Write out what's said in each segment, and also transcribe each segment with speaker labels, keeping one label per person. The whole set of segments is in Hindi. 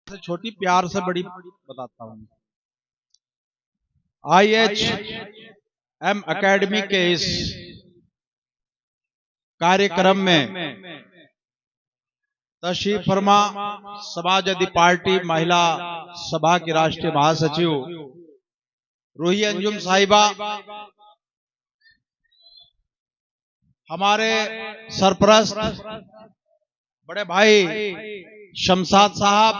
Speaker 1: से छोटी प्यार से बड़ी बताता हूं। IHM एकेडमी के इस कार्यक्रम में तशरीफ फरमा समाजवादी पार्टी महिला सभा की राष्ट्रीय महासचिव रूही अंजुम साहिबा, हमारे सरपरस्त बड़े भाई शमशाद साहब,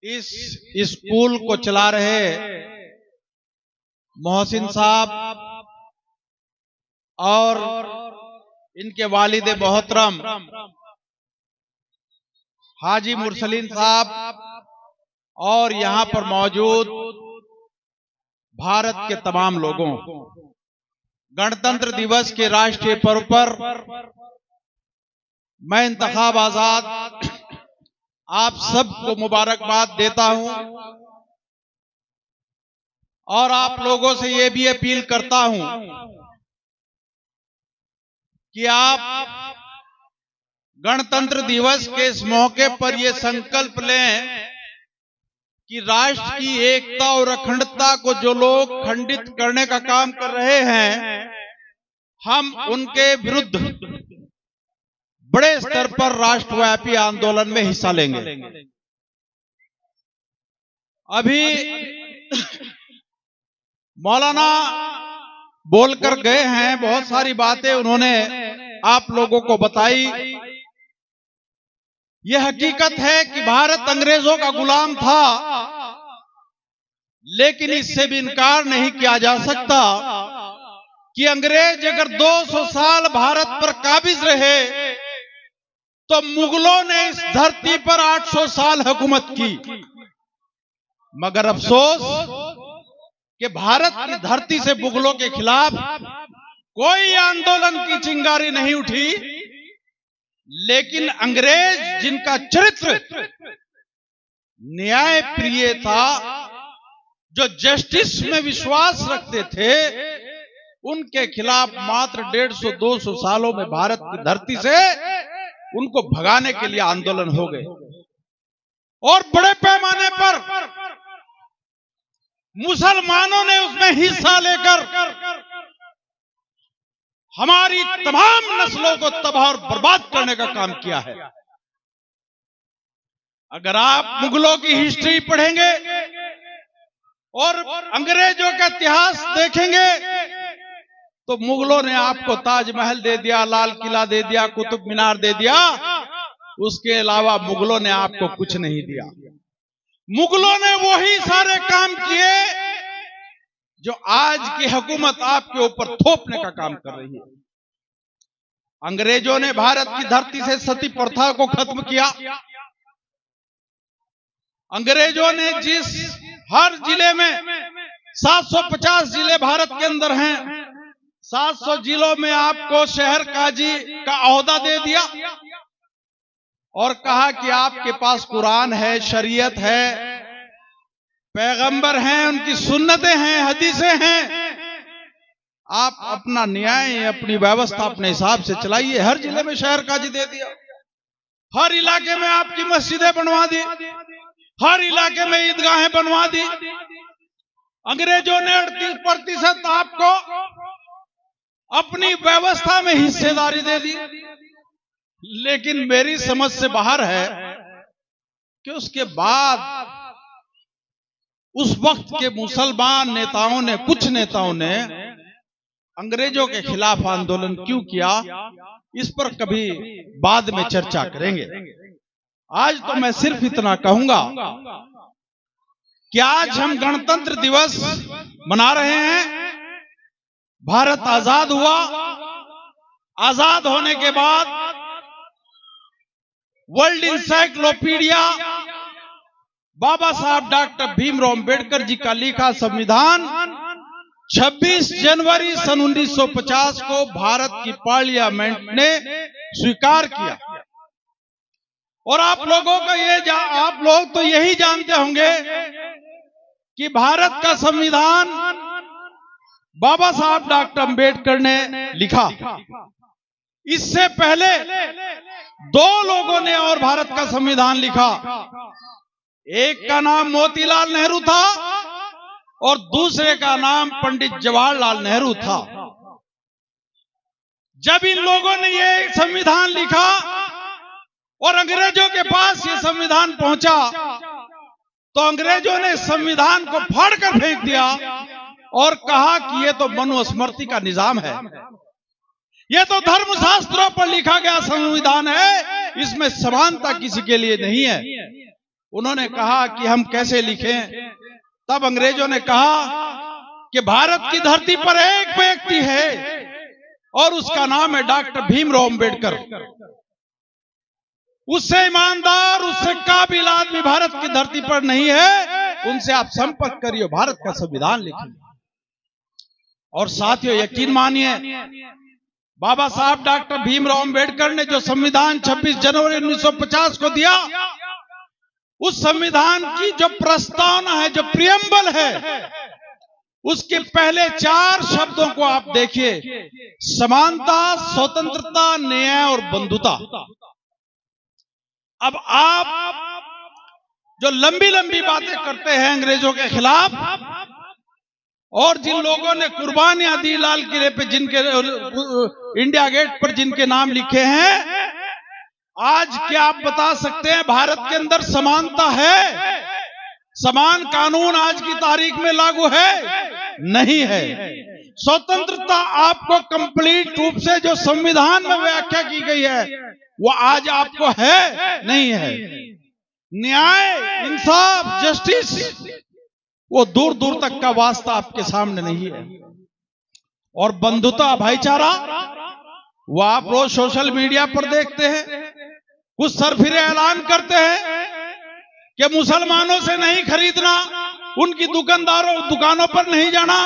Speaker 1: इस स्कूल को चला रहे मोहसिन साहब और इनके वालिद मोहतरम हाजी मुरसलीन साहब और यहां पर मौजूद भारत के तमाम लोगों, गणतंत्र दिवस के राष्ट्रीय पर्व पर मैं इंतखाब आजाद आप सबको मुबारकबाद देता हूं और आप लोगों से यह भी अपील करता हूं कि आप गणतंत्र दिवस के इस मौके पर यह संकल्प लें कि राष्ट्र की एकता और अखंडता को जो लोग खंडित करने का काम कर रहे हैं, हम उनके विरुद्ध बड़े स्तर पर राष्ट्रव्यापी आंदोलन में हिस्सा लेंगे। अभी मौलाना बोलकर गए हैं, बहुत सारी बातें उन्होंने आप लोगों को बताई। यह हकीकत है कि भारत अंग्रेजों का गुलाम था, लेकिन इससे भी इनकार नहीं किया जा सकता कि अंग्रेज अगर 200 साल भारत पर काबिज रहे तो मुगलों ने इस धरती पर 800 साल हुकूमत की। मगर अफसोस कि भारत की धरती से मुगलों के खिलाफ कोई आंदोलन की चिंगारी नहीं उठी, लेकिन अंग्रेज जिनका चरित्र न्याय प्रिय था, जो जस्टिस में विश्वास रखते थे, उनके खिलाफ मात्र 150-200 सालों में भारत की धरती से उनको भगाने के लिए आंदोलन हो गए और बड़े पैमाने पर मुसलमानों ने उसमें हिस्सा लेकर हमारी तमाम नस्लों को तबाह और बर्बाद करने का काम किया है। अगर आप मुगलों की हिस्ट्री पढ़ेंगे और अंग्रेजों का इतिहास देखेंगे तो मुगलों ने आपको ताजमहल दे दिया, लाल किला दे दिया, कुतुब मीनार दे दिया, उसके अलावा मुगलों ने आपको कुछ नहीं दिया। मुगलों ने वही सारे काम किए जो आज की हुकूमत आपके ऊपर थोपने का काम कर रही है। अंग्रेजों ने भारत की धरती से सती प्रथा को खत्म किया। अंग्रेजों ने जिस हर जिले में 750 जिले भारत के अंदर हैं, 700 जिलों में आपको शहर काजी का ओहदा दे दिया और कहा कि आपके पास कुरान है, शरीयत है, पैगंबर हैं, उनकी सुन्नतें हैं, हदीसें हैं, आप अपना न्याय, अपनी व्यवस्था अपने हिसाब से चलाइए। हर जिले में शहर काजी दे दिया, हर इलाके में आपकी मस्जिदें बनवा दी, हर इलाके में ईदगाहें बनवा दी। अंग्रेजों ने 38% आपको अपनी व्यवस्था में हिस्सेदारी दे दी। लेकिन मेरी समझ से बाहर है कि उसके बाद उस वक्त के मुसलमान नेताओं ने, कुछ नेताओं ने अंग्रेजों के खिलाफ आंदोलन क्यों किया, इस पर कभी बाद में चर्चा करेंगे। आज तो मैं सिर्फ इतना कहूंगा कि आज हम गणतंत्र दिवस मना रहे हैं। भारत आजाद हुआ, आजाद होने के बाद वर्ल्ड इंसाइक्लोपीडिया बाबा साहब डॉक्टर भीमराव अंबेडकर जी का लिखा संविधान 26 जनवरी सन 1950 को भारत की पार्लियामेंट ने स्वीकार किया। और आप लोगों का आप लोग तो यही जानते होंगे कि भारत का संविधान बाबा साहब डॉक्टर अंबेडकर ने लिखा। इससे पहले दो लोगों ने और भारत का संविधान लिखा। एक का नाम मोतीलाल नेहरू था और दूसरे का नाम पंडित जवाहरलाल नेहरू था। जब इन लोगों ने ये संविधान लिखा और अंग्रेजों के पास ये संविधान पहुंचा तो अंग्रेजों ने संविधान को फाड़कर फेंक दिया और कहा कि ये तो मनुस्मृति का निजाम है, ये तो धर्मशास्त्रों पर लिखा गया संविधान है, इसमें समानता किसी के लिए नहीं है। उन्होंने कहा कि हम कैसे लिखें? तब अंग्रेजों ने कहा कि भारत की धरती पर एक व्यक्ति है और उसका नाम है डॉक्टर भीमराव अंबेडकर। उससे ईमानदार, उससे काबिल आदमी भारत की धरती पर नहीं है, उनसे आप संपर्क करिए, भारत का संविधान लिखिए। और साथियों, यकीन मानिए, बाबा साहब डॉक्टर भीमराव अंबेडकर ने जो संविधान 26 जनवरी 1950 को दिया, उस संविधान की जो प्रस्तावना है, जो प्रियम्बल है, उसके पहले 4 शब्दों को आप देखिए, समानता, स्वतंत्रता, न्याय और बंधुता। अब आप जो लंबी लंबी बातें करते हैं अंग्रेजों के खिलाफ, और जिन लोगों ने कुर्बानियां दी लाल किले पे, जिनके इंडिया गेट पर जिनके नाम लिखे हैं, आज क्या आप बता सकते हैं भारत के अंदर समानता है? समान कानून आज की तारीख में लागू है? नहीं है। स्वतंत्रता आपको कंप्लीट रूप से जो संविधान में व्याख्या की गई है वो आज आपको है? नहीं है। न्याय, इंसाफ, जस्टिस, वो दूर दूर तक का वास्ता आपके सामने नहीं है। और बंधुता, भाईचारा, वो आप रोज सोशल मीडिया पर देखते हैं, कुछ सरफिरे ऐलान करते हैं कि मुसलमानों से नहीं खरीदना, उनकी दुकानों पर नहीं जाना,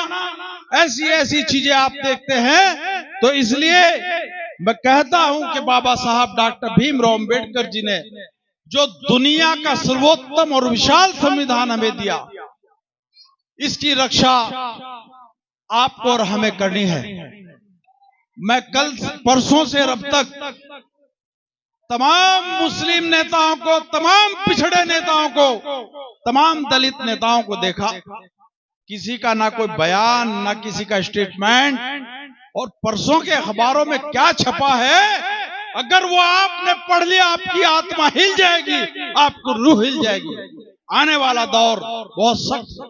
Speaker 1: ऐसी ऐसी चीजें आप देखते हैं। तो इसलिए मैं कहता हूं कि बाबा साहब डॉक्टर भीमराव अंबेडकर जी ने जो दुनिया का सर्वोत्तम और विशाल संविधान हमें दिया, इसकी रक्षा आपको और हमें करनी है। मैं कल परसों से अब तक तमाम मुस्लिम नेताओं को, तमाम पिछड़े नेताओं को, तमाम दलित नेताओं को देखा, किसी का ना कोई बयान, ना किसी का स्टेटमेंट। और परसों के अखबारों में क्या छपा है, अगर वो आपने पढ़ लिया, आपकी आत्मा हिल जाएगी, आपको रूह हिल जाएगी। आने वाला दौर बहुत सख्त।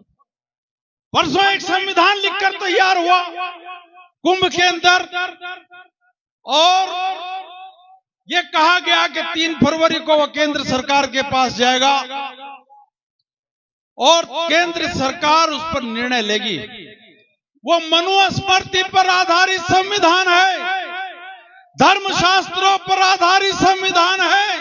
Speaker 1: परसों एक संविधान लिखकर तैयार हुआ कुंभ के अंदर, और ये कहा गया कि 3 फरवरी को वो केंद्र सरकार के पास जाएगा और केंद्र सरकार उस पर निर्णय लेगी। वो मनुस्मृति पर आधारित संविधान है, धर्मशास्त्रों पर आधारित संविधान है।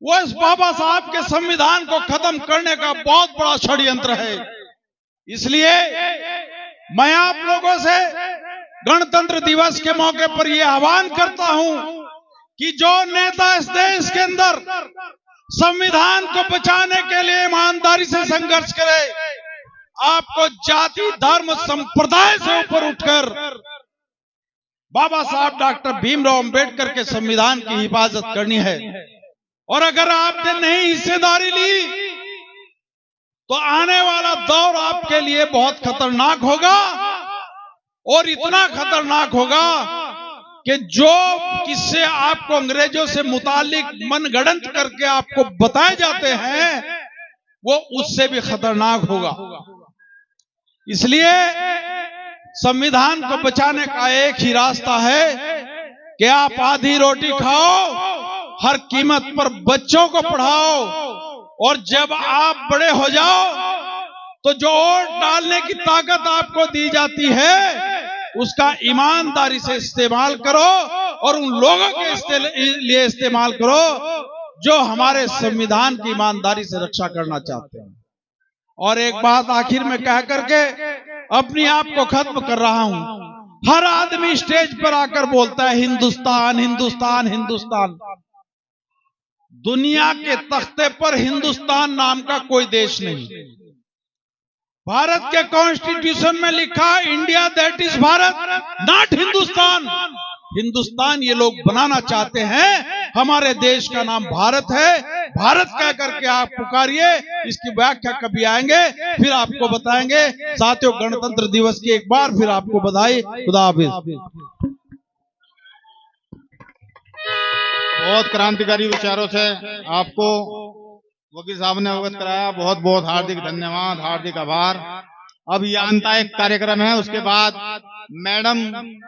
Speaker 1: वो इस बाबा साहब के संविधान को खत्म करने का बहुत बड़ा षड्यंत्र है। इसलिए मैं आप लोगों से गणतंत्र दिवस के मौके पर यह आह्वान करता हूं कि जो नेता इस देश के अंदर संविधान को बचाने के लिए ईमानदारी से संघर्ष करे, आपको जाति, धर्म, संप्रदाय से ऊपर उठकर बाबा साहब डॉक्टर भीमराव अंबेडकर के संविधान की हिफाजत करनी है। और अगर आपने नहीं हिस्सेदारी ली तो आने वाला दौर आपके लिए बहुत खतरनाक होगा, और इतना खतरनाक होगा कि जो किस्से आपको अंग्रेजों से मुतालिक मनगढ़ंत करके आपको बताए जाते हैं, वो उससे भी खतरनाक होगा। इसलिए संविधान को बचाने का एक ही रास्ता है कि आप आधी रोटी खाओ, हर कीमत पर बच्चों को पढ़ाओ, और जब आप बड़े हो जाओ तो जो वोट डालने की ताकत आपको दी जाती है उसका ईमानदारी से इस्तेमाल करो, और उन लोगों के लिए इस्तेमाल करो जो हमारे संविधान की ईमानदारी से रक्षा करना चाहते हैं। और एक बात आखिर में कह करके अपनी आप को खत्म कर रहा हूं। हर आदमी स्टेज पर आकर बोलता है हिंदुस्तान, हिंदुस्तान, हिंदुस्तान। दुनिया के तख्ते पर हिंदुस्तान नाम का कोई देश नहीं। भारत के कॉन्स्टिट्यूशन में लिखा India that is Bharat, not Hindustan. Hindustan ये लोग बनाना चाहते हैं। हमारे देश का नाम भारत है, भारत कह करके आप पुकारिए। इसकी व्याख्या कभी आएंगे फिर आपको बताएंगे। साथियों, गणतंत्र दिवस की एक बार फिर आपको बधाई। खुदा हाफिज।
Speaker 2: बहुत क्रांतिकारी विचारों से आपको वकील साहब ने अवगत कराया। बहुत बहुत हार्दिक धन्यवाद, हार्दिक आभार। अब ये अंत एक कार्यक्रम है, उसके बाद मैडम